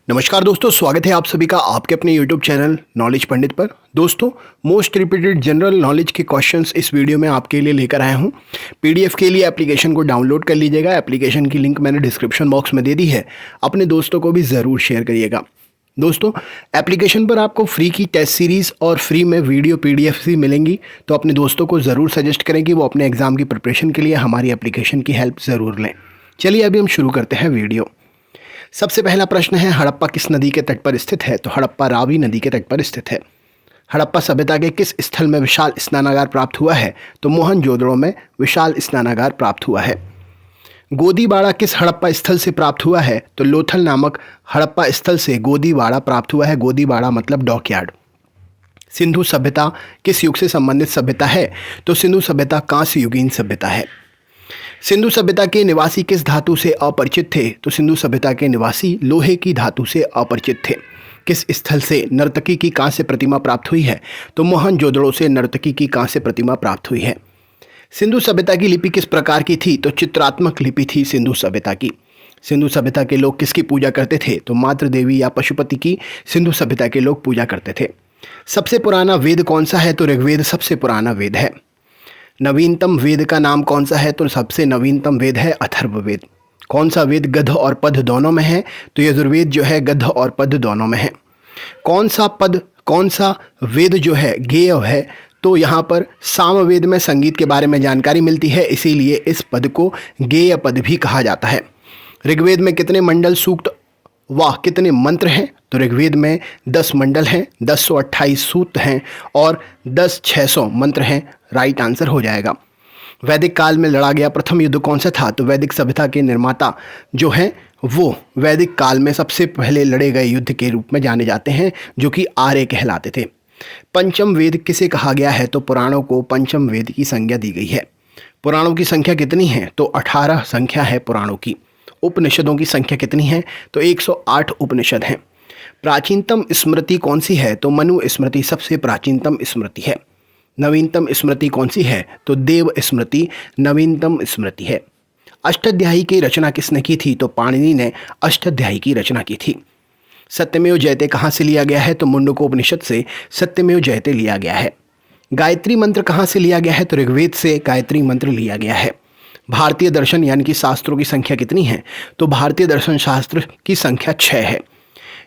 नमस्कार दोस्तों, स्वागत है आप सभी का आपके अपने YouTube चैनल नॉलेज पंडित पर। दोस्तों, मोस्ट रिपीटेड जनरल नॉलेज के क्वेश्चंस इस वीडियो में आपके लिए लेकर आया हूं। पीडीएफ के लिए एप्लीकेशन को डाउनलोड कर लीजिएगा। एप्लीकेशन की लिंक मैंने डिस्क्रिप्शन बॉक्स में दे दी है, अपने दोस्तों को भी ज़रूर शेयर करिएगा। दोस्तों, एप्लीकेशन पर आपको फ्री की टेस्ट सीरीज़ और फ्री में वीडियो PDF भी मिलेंगी, तो अपने दोस्तों को ज़रूर सजेस्ट करें कि वो अपने एग्ज़ाम की प्रिपरेशन के लिए हमारी एप्लीकेशन की हेल्प ज़रूर लें। चलिए अभी हम शुरू करते हैं वीडियो। सबसे पहला प्रश्न है, हड़प्पा किस नदी के तट पर स्थित है? तो हड़प्पा रावी नदी के तट पर स्थित है। हड़प्पा सभ्यता के किस स्थल में विशाल स्नानागार प्राप्त हुआ है? तो मोहनजोदड़ो में विशाल स्नानागार प्राप्त हुआ है। गोदीबाड़ा किस हड़प्पा स्थल से प्राप्त हुआ है? तो लोथल नामक हड़प्पा स्थल से गोदीबाड़ा प्राप्त हुआ है। गोदीबाड़ा मतलब डॉकयार्ड। सिंधु सभ्यता किस युग से संबंधित सभ्यता है? तो सिंधु सभ्यता कांस्य युगीन सभ्यता है। सिंधु सभ्यता के निवासी किस धातु से अपरिचित थे? तो सिंधु सभ्यता के निवासी लोहे की धातु से अपरिचित थे। किस स्थल से नर्तकी की कांस्य प्रतिमा प्राप्त हुई है? तो मोहनजोदड़ो से नर्तकी की कांस्य प्रतिमा प्राप्त हुई है। सिंधु सभ्यता की लिपि किस प्रकार की थी? तो चित्रात्मक लिपि थी सिंधु सभ्यता की। सिंधु सभ्यता के लोग किसकी पूजा करते थे? तो मातृ देवी या पशुपति की सिंधु सभ्यता के लोग पूजा करते थे। सबसे पुराना वेद कौन सा है? तो ऋग्वेद सबसे पुराना वेद है। नवीनतम वेद का नाम कौन सा है? तो सबसे नवीनतम वेद है अथर्ववेद। कौन सा वेद गद्य और पद्य दोनों में है? तो यजुर्वेद जो है गद्य और पद्य दोनों में है। कौन सा वेद जो है गेय है? तो यहाँ पर सामवेद में संगीत के बारे में जानकारी मिलती है, इसीलिए इस पद को गेय पद भी कहा जाता है। ऋग्वेद में कितने मंडल, सूक्त वाह कितने मंत्र हैं? तो ऋग्वेद में 10 मंडल हैं, 1028 सूक्त हैं और 600 मंत्र हैं। राइट आंसर हो जाएगा। वैदिक काल में लड़ा गया प्रथम युद्ध कौन सा था? तो वैदिक सभ्यता के निर्माता जो हैं वो वैदिक काल में सबसे पहले लड़े गए युद्ध के रूप में जाने जाते हैं, जो कि आर्य कहलाते थे। पंचम वेद किसे कहा गया है? तो पुराणों को पंचम वेद की संज्ञा दी गई है। पुराणों की संख्या कितनी है? तो 18 संख्या है पुराणों की। उपनिषदों की संख्या कितनी है? तो 108 उपनिषद हैं। प्राचीनतम स्मृति कौन सी है? तो मनु स्मृति सबसे प्राचीनतम स्मृति है। नवीनतम स्मृति कौन सी है? तो देव स्मृति नवीनतम स्मृति है। अष्टाध्यायी की रचना किसने की थी? तो पाणिनि ने अष्टाध्यायी की रचना की थी। सत्यमेव जयते कहाँ से लिया गया है? तो मुंडकोपनिषद से सत्यमेव जयते लिया गया है। गायत्री मंत्र कहाँ से लिया गया है? तो ऋग्वेद से गायत्री मंत्र लिया गया है। भारतीय दर्शन यानी कि शास्त्रों की संख्या कितनी है? तो भारतीय दर्शन शास्त्र की संख्या 6 है।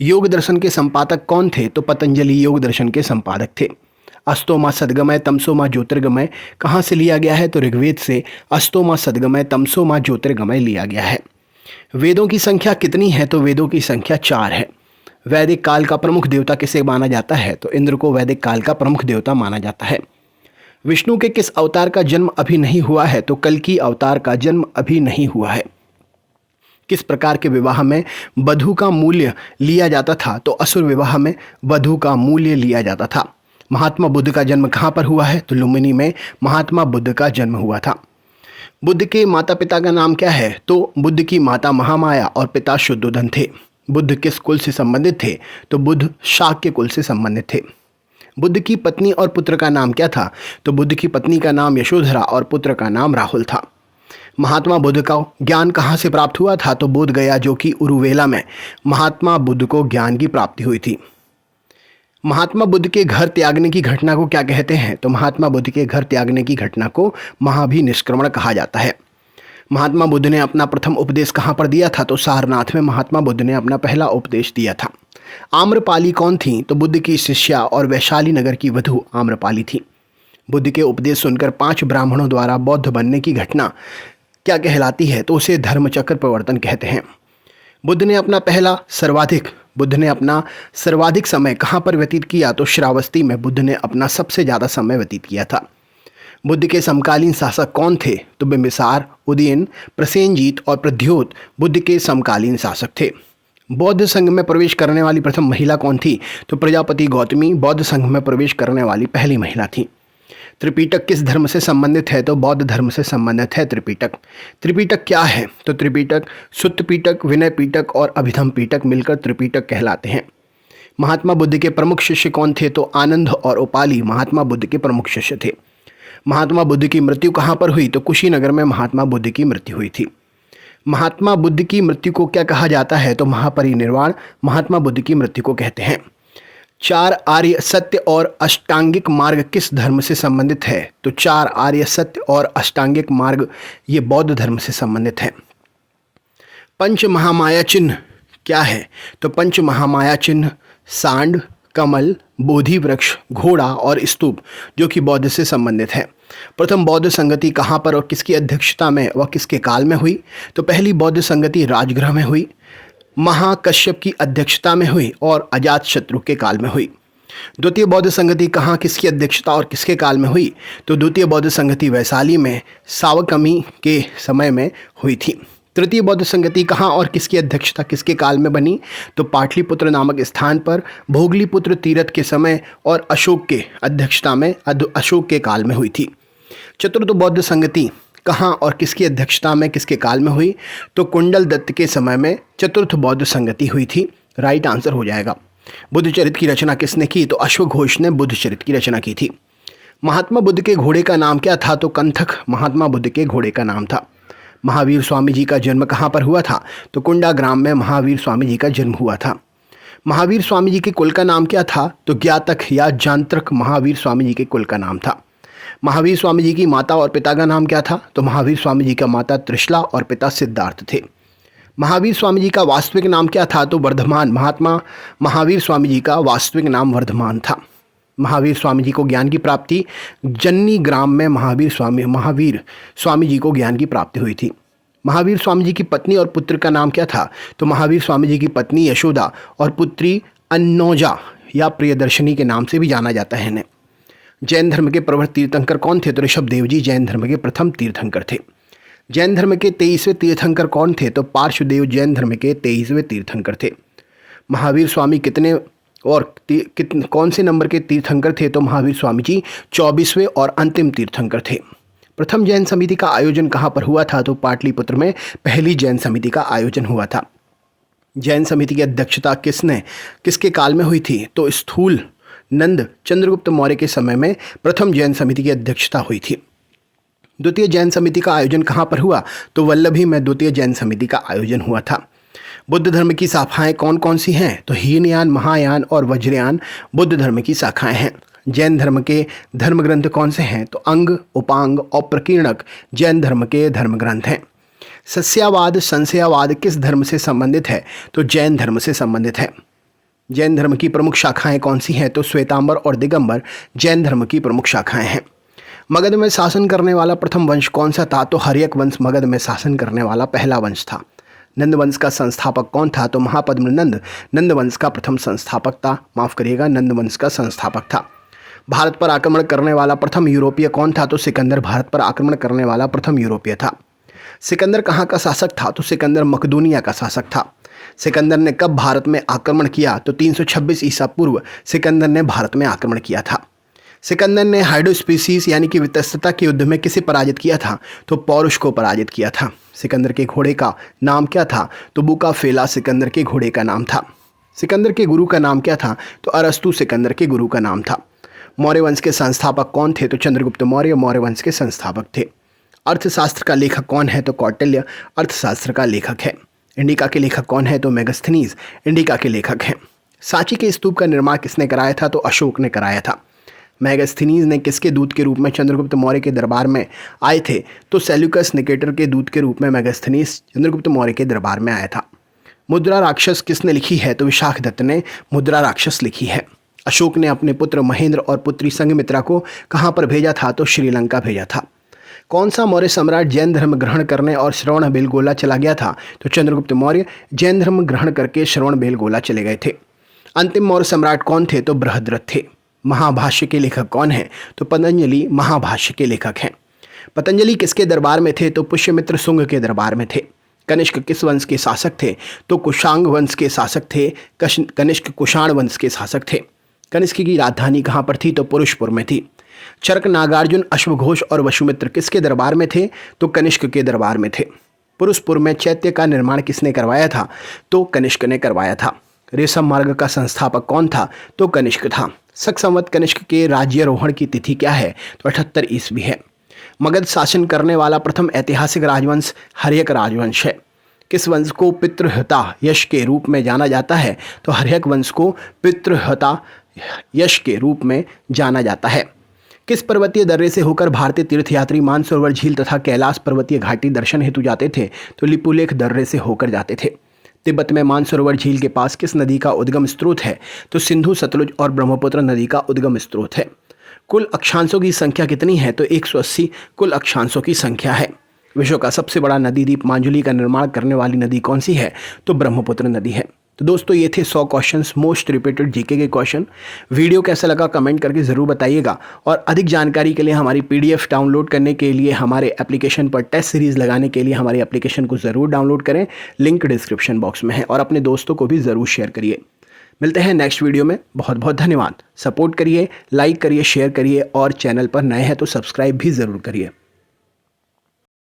योग दर्शन के संपादक कौन थे? तो पतंजलि योग दर्शन के संपादक थे। अस्तोमा सद्गमय तमसोमा ज्योतिर्गमय कहाँ से लिया गया है? तो ऋग्वेद से अस्तोमा सद्गमय तमसोमा ज्योतिर्गमय लिया गया है। वेदों की संख्या कितनी है? तो वेदों की संख्या 4 है। वैदिक काल का प्रमुख देवता किसे माना जाता है? तो इंद्र को वैदिक काल का प्रमुख देवता माना जाता है। विष्णु के किस अवतार का जन्म अभी नहीं हुआ है? तो कल्कि अवतार का जन्म अभी नहीं हुआ है। किस प्रकार के विवाह में वधू का मूल्य लिया जाता था? तो असुर विवाह में वधू का मूल्य लिया जाता था। महात्मा बुद्ध का जन्म कहाँ पर हुआ है? तो लुम्बिनी में महात्मा बुद्ध का जन्म हुआ था। बुद्ध के माता पिता का नाम क्या है? तो बुद्ध की माता महामाया और पिता शुद्धोधन थे। बुद्ध किस कुल से संबंधित थे? तो बुद्ध शाक्य कुल से संबंधित थे। बुद्ध की पत्नी और पुत्र का नाम क्या था? तो बुद्ध की पत्नी का नाम यशोधरा और पुत्र का नाम राहुल था। महात्मा बुद्ध का ज्ञान कहाँ से प्राप्त हुआ था? तो बोध गया, जो कि उरुवेला में महात्मा बुद्ध को ज्ञान की प्राप्ति हुई थी। महात्मा बुद्ध के घर त्यागने की घटना को क्या कहते हैं? तो महात्मा बुद्ध के घर त्यागने की घटना को महाभिनिष्क्रमण कहा जाता है। महात्मा बुद्ध ने अपना प्रथम उपदेश कहाँ पर दिया था? तो सारनाथ में महात्मा बुद्ध ने अपना पहला उपदेश दिया था। आम्रपाली कौन थी? तो बुद्ध की शिष्या और वैशाली नगर की वधू आम्रपाली थी। बुद्ध के उपदेश सुनकर 5 ब्राह्मणों द्वारा बौद्ध बनने की घटना क्या कहलाती है? तो उसे धर्मचक्र प्रवर्तन कहते हैं। बुद्ध ने अपना सर्वाधिक समय कहाँ पर व्यतीत किया? तो श्रावस्ती में बुद्ध ने अपना सबसे ज़्यादा समय व्यतीत किया था। बुद्ध के समकालीन शासक कौन थे? तो बिंबिसार, उदयन, प्रसेनजीत और प्रद्योत बुद्ध के समकालीन शासक थे। बौद्ध संघ में प्रवेश करने वाली प्रथम महिला कौन थी? तो प्रजापति गौतमी बौद्ध संघ में प्रवेश करने वाली पहली महिला थी। त्रिपिटक किस धर्म से संबंधित है? तो बौद्ध धर्म से संबंधित है त्रिपिटक। त्रिपिटक क्या है? तो त्रिपिटक सुत्त पिटक, विनय पिटक और अभिधम पिटक मिलकर त्रिपिटक कहलाते हैं। महात्मा बुद्ध के प्रमुख शिष्य कौन थे? तो आनंद और उपाली महात्मा बुद्ध के प्रमुख शिष्य थे। महात्मा बुद्ध की मृत्यु कहाँ पर हुई? तो कुशीनगर में महात्मा बुद्ध की मृत्यु हुई थी। महात्मा बुद्ध की मृत्यु को क्या कहा जाता है? तो महापरिनिर्वाण महात्मा बुद्ध की मृत्यु को कहते हैं। 4 आर्य सत्य और अष्टांगिक मार्ग किस धर्म से संबंधित है? तो 4 आर्य सत्य और अष्टांगिक मार्ग ये बौद्ध धर्म से संबंधित है। पंच महामाया चिन्ह क्या है? तो पंच महामाया चिन्ह सांड, कमल, बोधि वृक्ष, घोड़ा और स्तूप जो कि बौद्ध से संबंधित है। प्रथम बौद्ध संगति कहाँ पर और किसकी अध्यक्षता में व किसके काल में हुई? तो पहली बौद्ध संगति राजगृह में हुई, महाकश्यप की अध्यक्षता में हुई और अजातशत्रु के काल में हुई। द्वितीय बौद्ध संगति कहाँ, किसकी अध्यक्षता और किसके काल में हुई? तो द्वितीय बौद्ध संगति वैशाली में सावकमी के समय में हुई थी। तृतीय बौद्ध संगति कहाँ और किसकी अध्यक्षता किसके काल में बनी? तो पाटलिपुत्र नामक स्थान पर भोगलीपुत्र तीरथ के समय और अशोक के अध्यक्षता में अशोक के काल में हुई थी। चतुर्थ बौद्ध संगति कहाँ और किसकी अध्यक्षता में किसके काल में हुई? तो कुंडल दत्त के समय में चतुर्थ बौद्ध संगति हुई थी। राइट आंसर हो जाएगा। बुद्ध चरित्र की रचना किसने की? तो अश्वघोष ने बुद्ध चरित्र की रचना की थी। महात्मा बुद्ध के घोड़े का नाम क्या था? तो कंथक महात्मा बुद्ध के घोड़े का नाम था। महावीर स्वामी जी का जन्म कहाँ पर हुआ था? तो कुंडा ग्राम में महावीर स्वामी जी का जन्म हुआ था। महावीर स्वामी जी के कुल का नाम क्या था? तो ज्ञातक या जांत्रक महावीर स्वामी जी के कुल का नाम था। महावीर स्वामी जी की माता और पिता का नाम क्या था? तो महावीर स्वामी जी का माता त्रिशला और पिता सिद्धार्थ थे। महावीर स्वामी जी का वास्तविक नाम क्या था? तो वर्धमान महात्मा महावीर स्वामी जी का वास्तविक नाम वर्धमान था। महावीर स्वामी जी को ज्ञान की प्राप्ति जन्नी ग्राम में महावीर स्वामी जी को ज्ञान की प्राप्ति हुई थी। महावीर स्वामी जी की पत्नी और पुत्र का नाम क्या था? तो महावीर स्वामी जी की पत्नी यशोदा और पुत्री अन्नोजा या प्रियदर्शनी के नाम से भी जाना जाता है इन्हें। जैन धर्म के प्रवर तीर्थंकर कौन थे? तो ऋषभदेव जी जैन धर्म के प्रथम तीर्थंकर थे। जैन धर्म के 23वें तीर्थंकर कौन थे? तो पार्श्वदेव जैन धर्म के 23वें तीर्थंकर थे। महावीर स्वामी कितने और कौन से नंबर के तीर्थंकर थे? तो महावीर स्वामी जी 24वें और अंतिम तीर्थंकर थे। प्रथम जैन समिति का आयोजन कहाँ पर हुआ था? तो पाटलिपुत्र में पहली जैन समिति का आयोजन हुआ था। जैन समिति की अध्यक्षता किसके काल में हुई थी? तो स्थूल नंद चंद्रगुप्त मौर्य के समय में प्रथम जैन समिति की अध्यक्षता हुई थी। द्वितीय जैन समिति का आयोजन कहाँ पर हुआ? तो वल्लभी में द्वितीय जैन समिति का आयोजन हुआ था। बुद्ध धर्म की शाखाएं कौन कौन सी हैं? तो हीनयान, महायान और वज्रयान बुद्ध धर्म की शाखाएं हैं। जैन धर्म के धर्म ग्रंथ कौन से हैं? तो अंग, उपांग और प्रकीर्णक जैन धर्म के धर्म ग्रंथ हैं। सस्यावाद संशयावाद किस धर्म से संबंधित है? तो जैन धर्म से संबंधित है। जैन धर्म की प्रमुख शाखाएं कौन सी हैं? तो श्वेतांबर और दिगंबर जैन धर्म की प्रमुख शाखाएं हैं। मगध में शासन करने वाला प्रथम वंश कौन सा था? तो हर्यक वंश मगध में शासन करने वाला पहला वंश था। नंद वंश का संस्थापक कौन था? तो महापद्म नंद वंश का प्रथम संस्थापक था। माफ करिएगा, नंद वंश का संस्थापक था। भारत पर आक्रमण करने वाला प्रथम यूरोपीय कौन था? तो सिकंदर भारत पर आक्रमण करने वाला प्रथम यूरोपीय था। सिकंदर कहाँ का शासक था? तो सिकंदर मकदूनिया का शासक था। सिकंदर ने कब भारत में आक्रमण किया? तो 326 ईसा पूर्व सिकंदर ने भारत में आक्रमण किया था। सिकंदर ने हाइड्रोस्पीसीस यानी कि वितस्तता के युद्ध में किसे पराजित किया था? तो पौरुष को पराजित किया था। सिकंदर के घोड़े का नाम क्या था? तो बुकाफेला सिकंदर के घोड़े का नाम था। सिकंदर के गुरु का नाम क्या था? तो अरस्तु सिकंदर के गुरु का नाम था। मौर्य वंश के संस्थापक कौन थे? तो चंद्रगुप्त मौर्य मौर्य वंश के संस्थापक थे। अर्थशास्त्र का लेखक कौन है? तो कौटिल्य अर्थशास्त्र का लेखक है। इंडिका के लेखक कौन है? तो मेगस्थनीज इंडिका के लेखक हैं। सांची के स्तूप का निर्माण किसने कराया था? तो अशोक ने कराया था। मेगस्थनीज ने किसके दूत के रूप में चंद्रगुप्त मौर्य के दरबार में आए थे? तो सेल्यूकस निकेटर के दूत के रूप में मेगस्थनीज चंद्रगुप्त मौर्य के दरबार में आया था। मुद्रा राक्षस किसने लिखी है? तो विशाख दत्त ने मुद्रा राक्षस लिखी है। अशोक ने अपने पुत्र महेंद्र और पुत्री संघमित्रा को कहाँ पर भेजा था? तो श्रीलंका भेजा था। कौन सा मौर्य सम्राट जैन धर्म ग्रहण करने और श्रवण बेलगोला चला गया था? तो चंद्रगुप्त मौर्य जैन धर्म ग्रहण करके श्रवण बेलगोला चले गए थे। अंतिम मौर्य सम्राट कौन थे? तो बृहद्रथ थे। महाभाष्य के लेखक कौन है? तो पतंजलि महाभाष्य के लेखक हैं। पतंजलि किसके दरबार में थे? तो पुष्यमित्र शुंग के दरबार में थे। कनिष्क किस वंश के शासक थे? तो कुशांग वंश के शासक थे। कनिष्क कुषाण वंश के शासक थे। कनिष्क की राजधानी कहाँ पर थी? तो पुरुषपुर में थी। चरक, नागार्जुन, अश्वघोष और वसुमित्र किसके दरबार में थे? तो कनिष्क के दरबार में थे। पुरुषपुर में चैत्य का निर्माण किसने करवाया था? तो कनिष्क ने करवाया था। रेशम मार्ग का संस्थापक कौन था? तो कनिष्क था। शक संवत कनिष्क के राज्यारोहण की तिथि क्या है? तो 78 ईस्वी है। मगध शासन करने वाला प्रथम ऐतिहासिक राजवंश हर्यक राजवंश है। किस वंश को पितृहता यश के रूप में जाना जाता है? तो हर्यक वंश को पितृहता यश के रूप में जाना जाता है। किस पर्वतीय दर्रे से होकर भारतीय तीर्थयात्री मानसरोवर झील तथा कैलाश पर्वतीय घाटी दर्शन हेतु जाते थे? तो लिपुलेख दर्रे से होकर जाते थे। तिब्बत में मानसरोवर झील के पास किस नदी का उद्गम स्रोत है? तो सिंधु, सतलुज और ब्रह्मपुत्र नदी का उद्गम स्रोत है। कुल अक्षांशों की संख्या कितनी है? तो 180 कुल अक्षांशों की संख्या है। विश्व का सबसे बड़ा नदी द्वीप मांजुली का निर्माण करने वाली नदी कौन सी है? तो ब्रह्मपुत्र नदी है। तो दोस्तों ये थे 100 क्वेश्चंस मोस्ट रिपीटेड जीके के क्वेश्चन। वीडियो कैसा लगा कमेंट करके ज़रूर बताइएगा और अधिक जानकारी के लिए हमारी पीडीएफ डाउनलोड करने के लिए हमारे एप्लीकेशन पर टेस्ट सीरीज़ लगाने के लिए हमारे एप्लीकेशन को ज़रूर डाउनलोड करें। लिंक डिस्क्रिप्शन बॉक्स में है और अपने दोस्तों को भी ज़रूर शेयर करिए। मिलते हैं नेक्स्ट वीडियो में। बहुत बहुत धन्यवाद। सपोर्ट करिए, लाइक करिए, शेयर करिए और चैनल पर नए हैं तो सब्सक्राइब भी ज़रूर करिए।